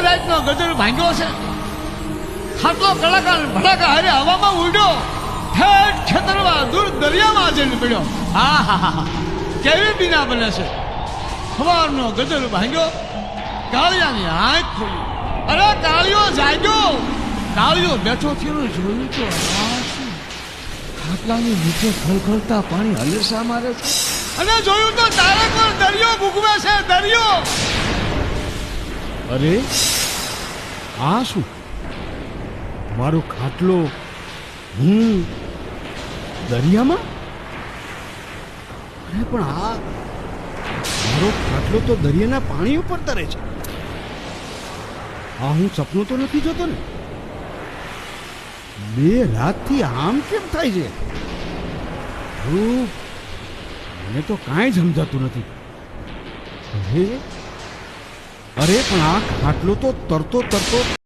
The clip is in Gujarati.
રાતનો ગજર ભાંગ્યો છે. ખાટલો કલાકાર ભડાકા હારે હવામાં ઉડ્યો, ઠેઠ ખેતરમાં દૂર દરિયામાં જઈને પડ્યો. હા હા હા, કેવી બીના બને છે. સવારનો ગજર ભાંગ્યો, કાળિયાની આંખ ખોલી. અરે કાળિયો જાગ્યો. કાળિયો બેઠો થયો, જોયું તો ખાટલાની નીચે ખળખળતા પાણી હલેસા મારે છે. અને જોયું તો તારે પર દરિયો ભૂગવે છે, દરિયો. અરે આ શું? મારો ખાટલો હું દરિયામાં? અરે પણ આ મારો ખાટલો તો દરિયાના પાણી ઉપર તરે છે. આ હું સપનું તો નથી જોતો ને? 2 રાતથી આમ કેમ થાય છે? મને તો કાંઈ સમજાતું નથી. અરે પણ આ ખાટલો તો તરતો તરતો